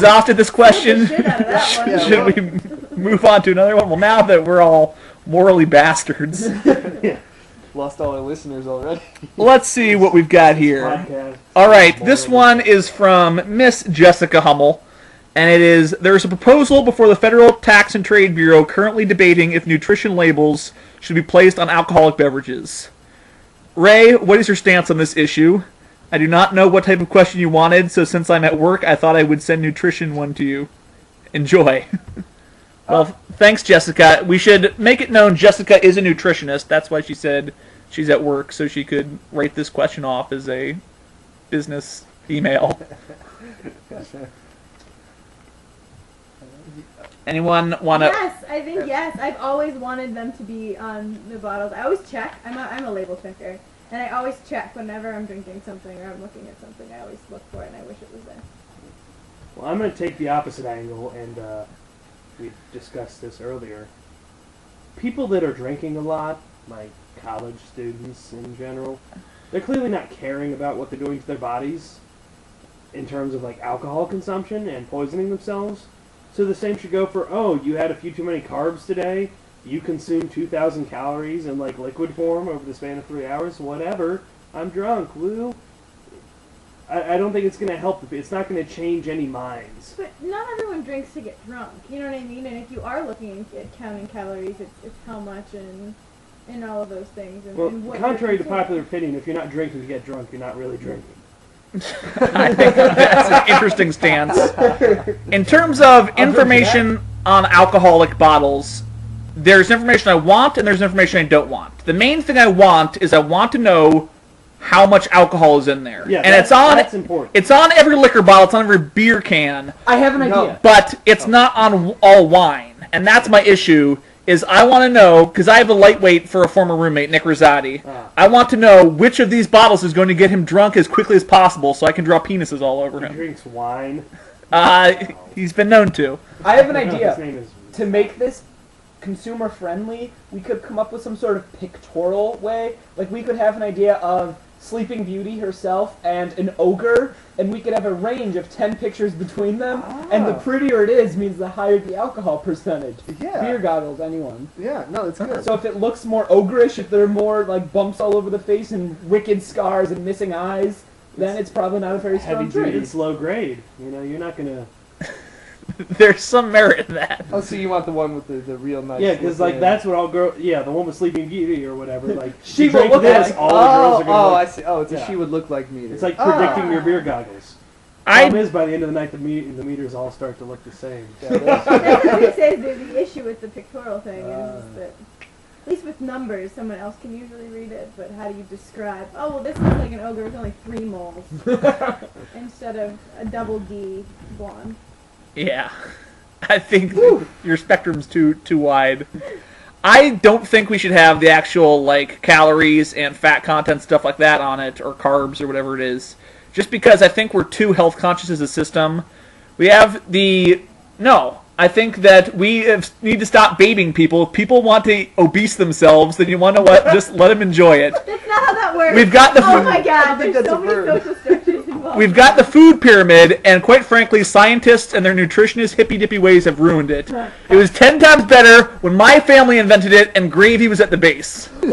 exhausted this question? Shit out of that one. Should we move on to another one? Well, now that we're all morally bastards, Lost all our listeners already. let's see what we've got here. Podcast. All right, this one is from Miss Jessica Hummel, and it is, there's a proposal before the Federal Tax and Trade Bureau currently debating if nutrition labels should be placed on alcoholic beverages. Ray, what is your stance on this issue? I do not know what type of question you wanted, so since I'm at work, I thought I would send nutrition one to you. Enjoy. Well, thanks, Jessica. We should make it known Jessica is a nutritionist. That's why she said she's at work, so she could write this question off as a business email. Anyone want to... Yes, I think yes. I've always wanted them to be on the bottles. I always check. I'm a label checker. And I always check whenever I'm drinking something or I'm looking at something. I always look for it and I wish it was there. Well, I'm going to take the opposite angle, and we discussed this earlier. People that are drinking a lot, like college students in general, they're clearly not caring about what they're doing to their bodies in terms of like alcohol consumption and poisoning themselves. So the same should go for, oh, you had a few too many carbs today, you consumed 2,000 calories in like liquid form over the span of 3 hours, whatever, I'm drunk, woo. I don't think it's going to help. It's not going to change any minds. But not everyone drinks to get drunk. You know what I mean? And if you are looking at counting calories, it's how much and all of those things. And, Well, and what contrary to you're consuming. popular opinion, if you're not drinking to get drunk, you're not really drinking. I think that's an interesting stance. In terms of information on alcoholic bottles, there's information I want and there's information I don't want. The main thing I want is I want to know how much alcohol is in there. Yeah, and that's important. It's on every liquor bottle, it's on every beer can, I have an idea. but it's not on all wine. And that's my issue, is I want to know, because I have a lightweight for a former roommate, Nick Rosati, I want to know which of these bottles is going to get him drunk as quickly as possible so I can draw penises all over He him. drinks wine. He's been known to. I have an His idea. name is... To make this consumer friendly, we could come up with some sort of pictorial way. Like we could have an idea of Sleeping Beauty herself and an ogre, and we could have a range of 10 pictures between them, and the prettier it is means the higher the alcohol percentage. Yeah. Beer goggles, anyone. Yeah, no, it's good. So if it looks more ogreish, if there are more like bumps all over the face and wicked scars and missing eyes, then it's probably not a very strong heavy-duty, drink. slow grade. You know, you're not going to... There's some merit in that. Oh, so you want the one with the real nice... Yeah, because like looking- that's what all girls... Yeah, the one with Sleeping Beauty or whatever. Like, She you will drink look this, like- all the girls are going to Oh, look... I see. Oh, it's Yeah. a she would look like meter. It's like predicting your beer goggles. I Problem is, by the end of the night, the meters all start to look the same. Yeah, that's- That's what we say. The issue with the pictorial thing is that, at least with numbers, someone else can usually read it. But how do you describe? Oh, well, this looks like an ogre with only 3 moles instead of a double D blonde. Yeah. I think your spectrum's too wide. I don't think we should have the actual like calories and fat content stuff like that on it, or carbs or whatever it is. Just because I think we're too health conscious as a system. We have I think that we need to stop baiting people. If people want to obese themselves, then you want to what? Just let them enjoy it. That's not how that works. We've got the Oh food- my God! think There's that's so a many verb. social structures involved. We've got the food pyramid, and quite frankly, scientists and their nutritionist hippy-dippy ways have ruined it. It was 10 times better when my family invented it and gravy was at the base. Yeah!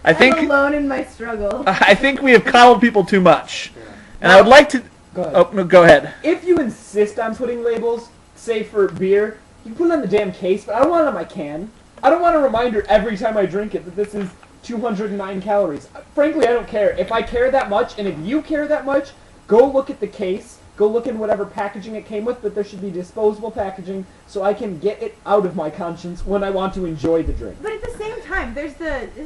I I'm think alone in my struggle. I think we have coddled people too much, and I would like to. Go ahead. Oh, no, go ahead. If you insist on putting labels, say for beer, you can put it on the damn case, but I don't want it on my can. I don't want a reminder every time I drink it that this is 209 calories. Frankly, I don't care. If I care that much, and if you care that much, go look at the case, go look in whatever packaging it came with, but there should be disposable packaging so I can get it out of my conscience when I want to enjoy the drink. But at the same time, isn't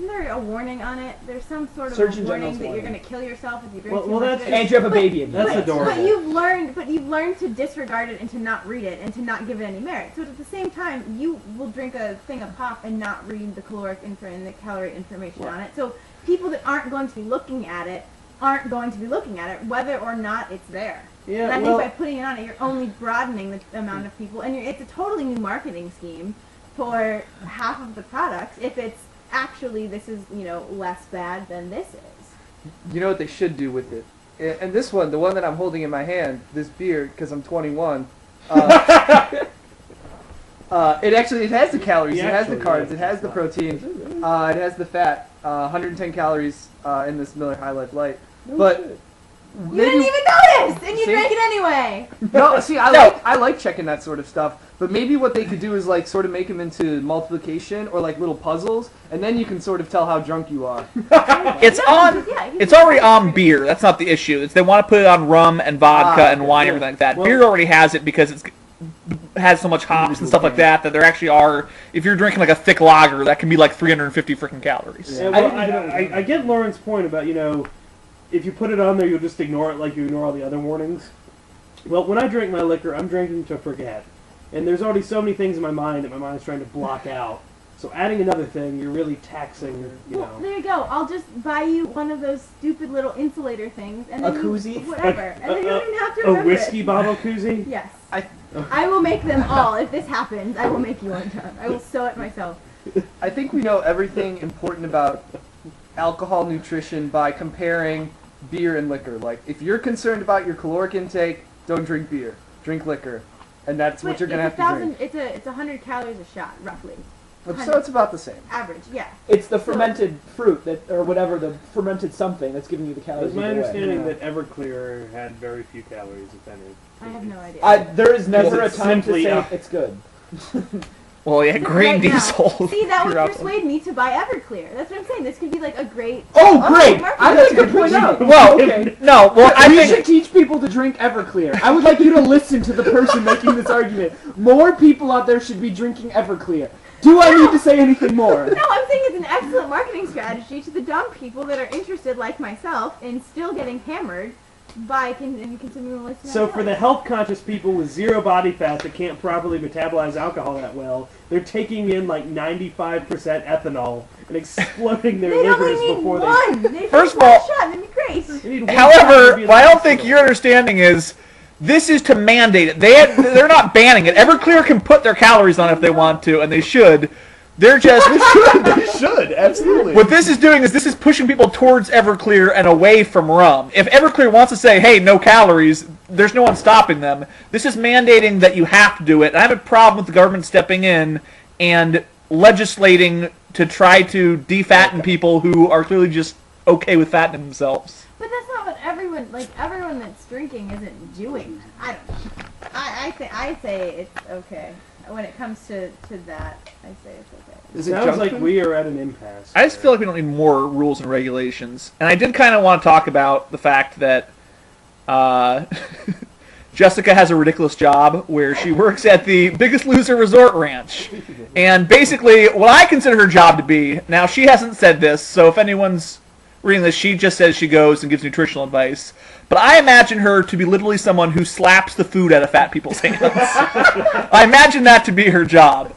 there a warning on it? There's some sort of Surgeon a warning General's that you're warning. going to kill yourself if you drink Well, too well, much that's of it. And you have a baby in That's there. adorable. But you've learned to disregard it and to not read it and to not give it any merit. So at the same time, you will drink a thing of pop and not read the caloric and the calorie information on it. So people that aren't going to be looking at it aren't going to be looking at it, whether or not it's there. Yeah, And I well- think by putting it on it, you're only broadening the amount of people, and it's a totally new marketing scheme for half of the products. If it's actually this is less bad than this is. You know what they should do with it? And this one, the one that I'm holding in my hand, this beer, because I'm 21. It has the calories, it has the carbs, it has the protein, it has the fat. 110 calories in this Miller High Life Light. But You didn't even notice, and you See? drank it anyway. no, see, I like checking that sort of stuff. But maybe what they could do is like sort of make them into multiplication or like little puzzles, and then you can sort of tell how drunk you are. It's No, on. yeah, It's already on beer. That's not the issue. It's they want to put it on rum and vodka and wine and everything like that. Well- Beer already has it because it's has so much hops and stuff like that there actually are. If you're drinking like a thick lager, that can be like 350 freaking calories. Yeah, well, I get Lauren's point about, if you put it on there, you'll just ignore it like you ignore all the other warnings. Well, when I drink my liquor, I'm drinking to forget. And there's already so many things in my mind that my mind's trying to block out. So adding another thing, you're really taxing, Well, there you go. I'll just buy you one of those stupid little insulator things, and then A koozie? whatever, and then you don't even have to remember a whiskey it. bottle koozie? Yes. I- I will make them all. If this happens, I will make you one, John. I will sew it myself. I think we know everything important about alcohol nutrition by comparing beer and liquor. Like, if you're concerned about your caloric intake, don't drink beer. Drink liquor. And that's what But you're going to have it's to drink. It's 100 calories a shot, roughly. So it's about the same. Average, yeah. It's the fermented fruit that, or whatever, the fermented something that's giving you the calories. It's my either way. understanding Yeah. that Everclear had very few calories, if any. I have no idea. There is never a It's time to simply say up. it's good. Well, yeah, grain Right now. diesel. See, that would Pure persuade me to buy Everclear. That's what I'm saying. This could be like a great. Oh, great! marketing. I'd like to point out. Well, okay. no. Well, I we think should teach people to drink Everclear. I would like you to listen to the person making this argument. More people out there should be drinking Everclear. Do I need to say anything more? No, I'm saying it's an excellent marketing strategy to the dumb people that are interested, like myself, in still getting hammered by consuming less. So for the health-conscious people with zero body fat that can't properly metabolize alcohol that well, they're taking in like 95% ethanol and exploding their they only livers need before one. They First need of all- one shot. That'd be great. they need one shot to However, be in what I the don't think hospital. your understanding is this is to mandate it. They're not banning it. Everclear can put their calories on if they want to, and they should. They're just They should, absolutely. what this is doing is this is pushing people towards Everclear and away from rum. If Everclear wants to say, "Hey, no calories," there's no one stopping them. This is mandating that you have to do it. And I have a problem with the government stepping in and legislating to try to defatten people who are clearly just okay with fattening themselves. But that's not what everyone that's drinking isn't doing. I don't know. I say it's okay. When it comes to that, I say it's okay. Is it Sounds junk like food? we are at an impasse. I just feel like we don't need more rules and regulations. And I did kind of want to talk about the fact that Jessica has a ridiculous job where she works at the Biggest Loser Resort Ranch. And basically, what I consider her job to be, now she hasn't said this, so if anyone's reading this, she just says she goes and gives nutritional advice. But I imagine her to be literally someone who slaps the food out of fat people's hands. I imagine that to be her job.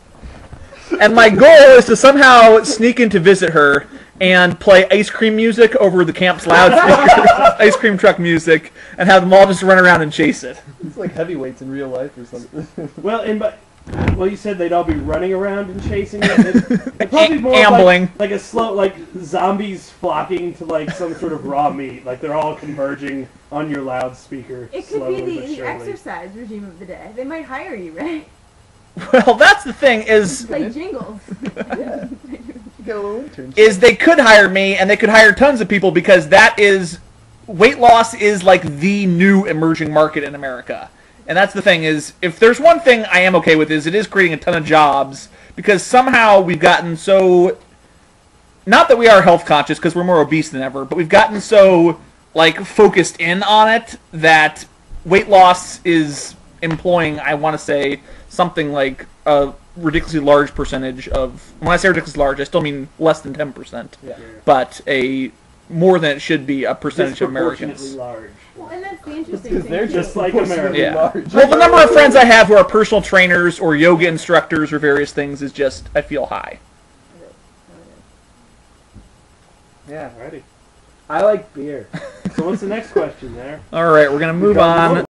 And my goal is to somehow sneak in to visit her and play ice cream music over the camp's loudspeakers, ice cream truck music, and have them all just run around and chase it. It's like heavyweights in real life or something. Well, you said they'd all be running around and chasing it. It'd probably be more Ambling. like a slow, like zombies flocking to like some sort of raw meat. Like they're all converging on your loudspeaker. It could slowly be but the surely. exercise regime of the day. They might hire you, right? Well, that's the thing is Like jingles. Yeah. You get a little internship. is they could hire me and they could hire tons of people because that is weight loss is like the new emerging market in America. And that's the thing is if there's one thing I am okay with is it is creating a ton of jobs because somehow we've gotten so not that we are health conscious because we're more obese than ever, but we've gotten so like focused in on it that weight loss is employing, I want to say, something like a ridiculously large percentage of, when I say ridiculously large, I still mean less than 10%, Yeah. but a more than it should be a percentage of Disproportionately Americans. large. Well, and that's the interesting Because thing. they're too. just like proportionally Yeah. large. Well, the number of friends I have who are personal trainers or yoga instructors or various things is just, I feel high. Yeah. Alrighty. I like beer. So what's the next question there? All right, we're going to move on